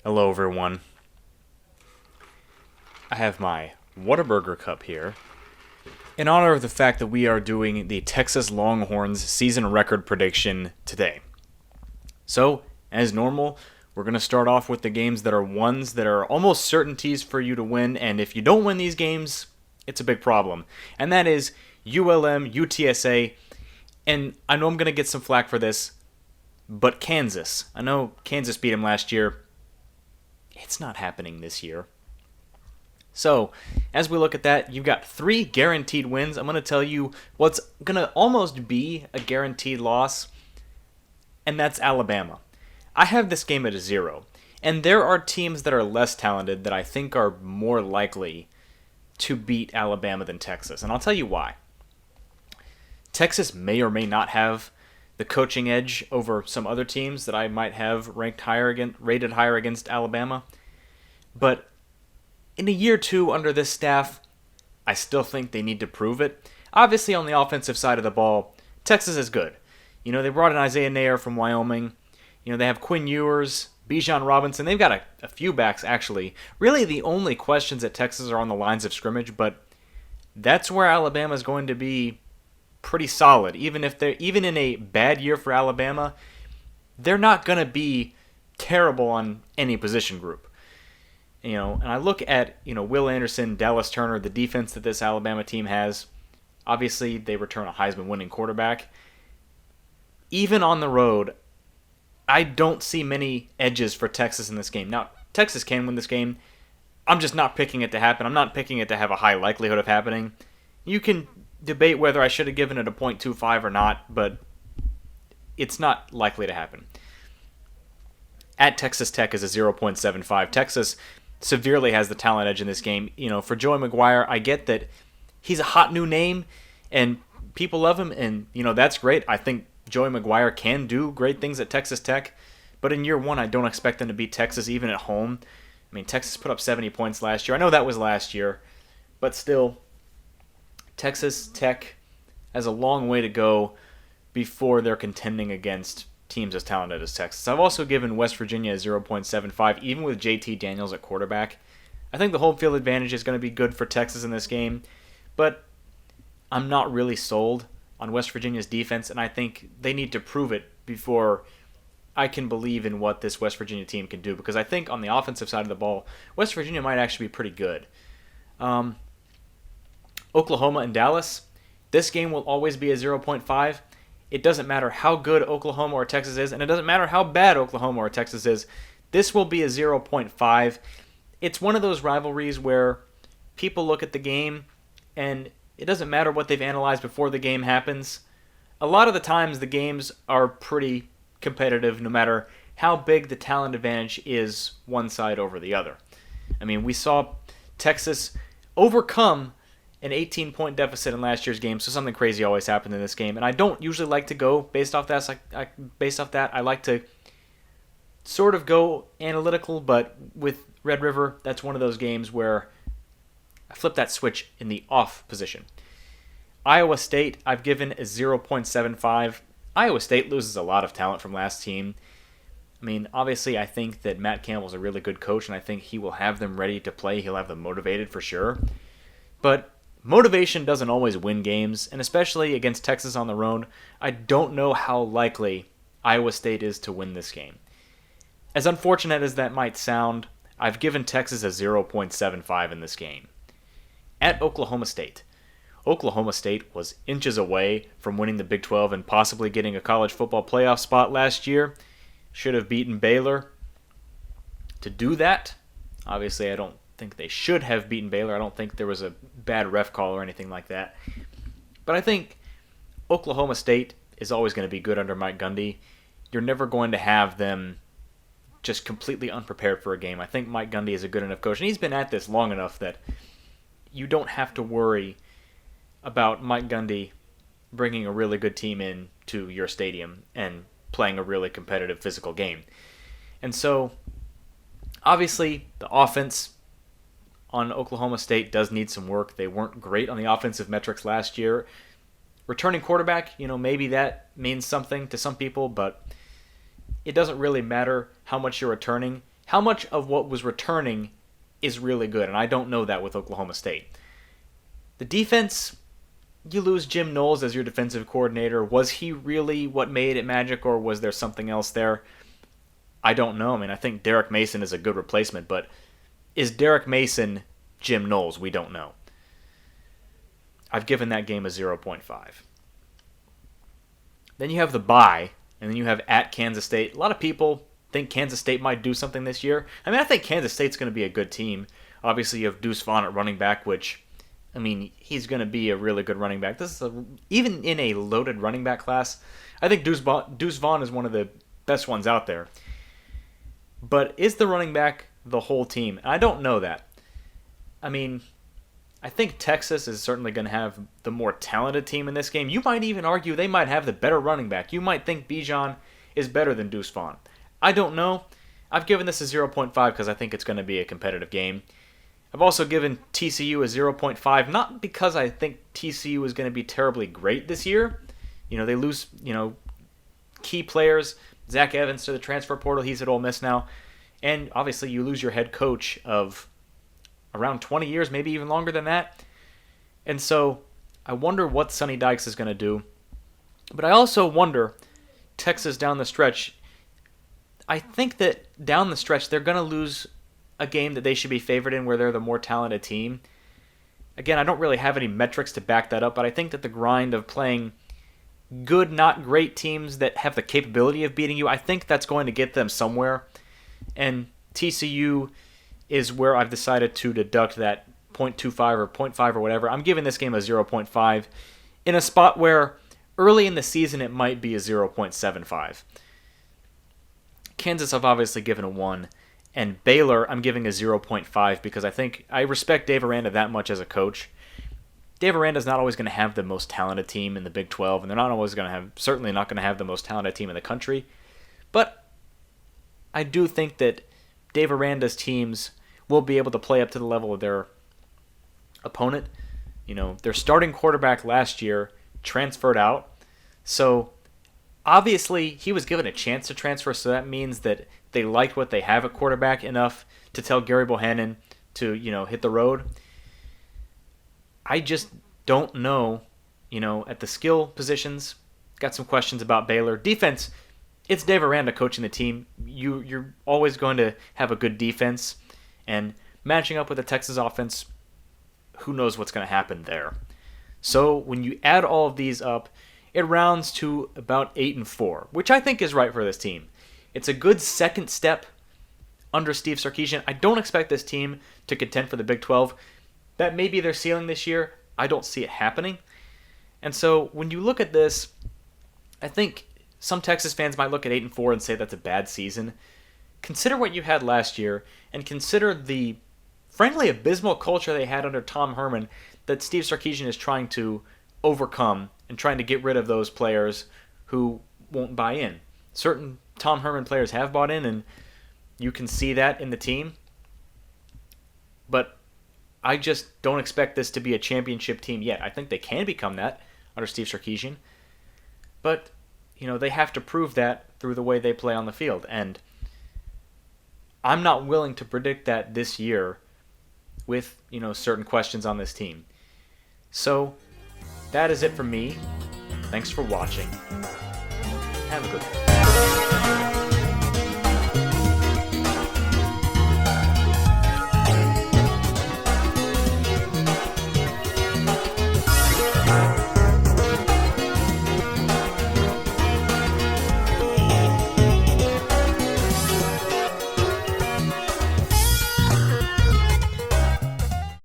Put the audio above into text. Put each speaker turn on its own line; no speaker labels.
Hello, everyone. I have my Whataburger cup here in honor of the fact that we are doing the Texas Longhorns season record prediction today. So, as normal, we're going to start off with the games that are ones that are almost certainties for you to win, and if you don't win these games, it's a big problem. And that is ULM, UTSA, and I know I'm going to get some flack for this, but Kansas. I know Kansas beat them last year. It's not happening this year. So, as we look at that, you've got 3 guaranteed wins. I'm going to tell you what's going to almost be a guaranteed loss, and that's Alabama. I have this game at a 0, and there are teams that are less talented that I think are more likely to beat Alabama than Texas, and I'll tell you why. Texas may or may not have the coaching edge over some other teams that I might have rated higher against Alabama, but in a year or two under this staff, I still think they need to prove it. Obviously, on the offensive side of the ball, Texas is good. You know, they brought in Isaiah Nair from Wyoming. You know, they have Quinn Ewers, Bijan Robinson. They've got a few backs, actually. Really, the only questions at Texas are on the lines of scrimmage, but that's where Alabama is going to be pretty solid. Even in a bad year for Alabama, they're not going to be terrible on any position group. You know, and I look at, Will Anderson, Dallas Turner, the defense that this Alabama team has. Obviously, they return a Heisman winning quarterback. Even on the road, I don't see many edges for Texas in this game. Now, Texas can win this game. I'm just not picking it to happen. I'm not picking it to have a high likelihood of happening. You can debate whether I should have given it a .25 or not, but it's not likely to happen. At Texas Tech is a 0.75. Texas severely has the talent edge in this game. You know, for Joey McGuire, I get that he's a hot new name and people love him, and that's great. I think Joey McGuire can do great things at Texas Tech, but in year one, I don't expect them to beat Texas even at home. I mean, Texas put up 70 points last year. I know that was last year, but still, Texas Tech has a long way to go before they're contending against teams as talented as Texas. I've also given West Virginia a 0.75, even with JT Daniels at quarterback. I think the home field advantage is going to be good for Texas in this game, but I'm not really sold on West Virginia's defense, and I think they need to prove it before I can believe in what this West Virginia team can do, because I think on the offensive side of the ball, West Virginia might actually be pretty good. Oklahoma and Dallas, this game will always be a 0.5. It doesn't matter how good Oklahoma or Texas is, and it doesn't matter how bad Oklahoma or Texas is. This will be a 0.5. It's one of those rivalries where people look at the game, and it doesn't matter what they've analyzed before the game happens. A lot of the times, the games are pretty competitive, no matter how big the talent advantage is one side over the other. I mean, we saw Texas overcome an 18-point deficit in last year's game, so something crazy always happened in this game. And I don't usually like to go based off that. I like to sort of go analytical, but with Red River, that's one of those games where I flip that switch in the off position. Iowa State, I've given a 0.75. Iowa State loses a lot of talent from last team. I mean, obviously, I think that Matt Campbell's a really good coach, and I think he will have them ready to play. He'll have them motivated for sure. But motivation doesn't always win games, and especially against Texas on the road, I don't know how likely Iowa State is to win this game. As unfortunate as that might sound, I've given Texas a 0.75 in this game. At Oklahoma State. Oklahoma State was inches away from winning the Big 12 and possibly getting a college football playoff spot last year. Should have beaten Baylor. To do that, obviously I don't think they should have beaten Baylor. I don't think there was a bad ref call or anything like that. But I think Oklahoma State is always going to be good under Mike Gundy. You're never going to have them just completely unprepared for a game. I think Mike Gundy is a good enough coach, and he's been at this long enough that you don't have to worry about Mike Gundy bringing a really good team in to your stadium and playing a really competitive physical game. And so, obviously, the offense on Oklahoma State does need some work. They weren't great on the offensive metrics last year. Returning quarterback, maybe that means something to some people, but it doesn't really matter how much you're returning. how much of what was returning is really good, and I don't know that with Oklahoma State. The defense, you lose Jim Knowles as your defensive coordinator. Was he really what made it magic, or was there something else there? I don't know. I mean, I think Derek Mason is a good replacement, but is Derek Mason Jim Knowles? We don't know. I've given that game a 0.5. Then you have the bye, and then you have at Kansas State. A lot of people think Kansas State might do something this year. I mean, I think Kansas State's going to be a good team. Obviously, you have Deuce Vaughn at running back, which, I mean, he's going to be a really good running back. Even in a loaded running back class, I think Deuce Vaughn is one of the best ones out there. But is the running back the whole team? I don't know that. I mean, I think Texas is certainly going to have the more talented team in this game. You might even argue they might have the better running back. You might think Bijan is better than Deuce Vaughn. I don't know. I've given this a 0.5 because I think it's going to be a competitive game. I've also given TCU a 0.5, not because I think TCU is going to be terribly great this year. They lose, key players. Zach Evans to the transfer portal. He's at Ole Miss now. And obviously you lose your head coach of around 20 years, maybe even longer than that. And so I wonder what Sonny Dykes is going to do. But I also wonder, Texas down the stretch, I think that down the stretch they're going to lose a game that they should be favored in where they're the more talented team. Again, I don't really have any metrics to back that up, but I think that the grind of playing good, not great teams that have the capability of beating you, I think that's going to get them somewhere. And TCU is where I've decided to deduct that 0.25 or 0.5 or whatever. I'm giving this game a 0.5 in a spot where early in the season it might be a 0.75. Kansas I've obviously given a 1. And Baylor I'm giving a 0.5 because I think I respect Dave Aranda that much as a coach. Dave Aranda's not always going to have the most talented team in the Big 12, and they're not always going to have, certainly not going to have the most talented team in the country. But I do think that Dave Aranda's teams will be able to play up to the level of their opponent. Their starting quarterback last year transferred out. So obviously he was given a chance to transfer, so that means that they liked what they have at quarterback enough to tell Gary Bohannon to, hit the road. I just don't know, at the skill positions. Got some questions about Baylor. Defense, it's Dave Aranda coaching the team. You're always going to have a good defense. And matching up with the Texas offense, who knows what's going to happen there. So when you add all of these up, it rounds to about 8-4, which I think is right for this team. It's a good second step under Steve Sarkisian. I don't expect this team to contend for the Big 12. That may be their ceiling this year. I don't see it happening. And so when you look at this, I think some Texas fans might look at 8-4 and say that's a bad season. Consider what you had last year and consider the, frankly, abysmal culture they had under Tom Herman that Steve Sarkisian is trying to overcome and trying to get rid of those players who won't buy in. Certain Tom Herman players have bought in, and you can see that in the team. But I just don't expect this to be a championship team yet. I think they can become that under Steve Sarkisian. But, they have to prove that through the way they play on the field. And I'm not willing to predict that this year with, certain questions on this team. So, that is it for me. Thanks for watching. Have a good one.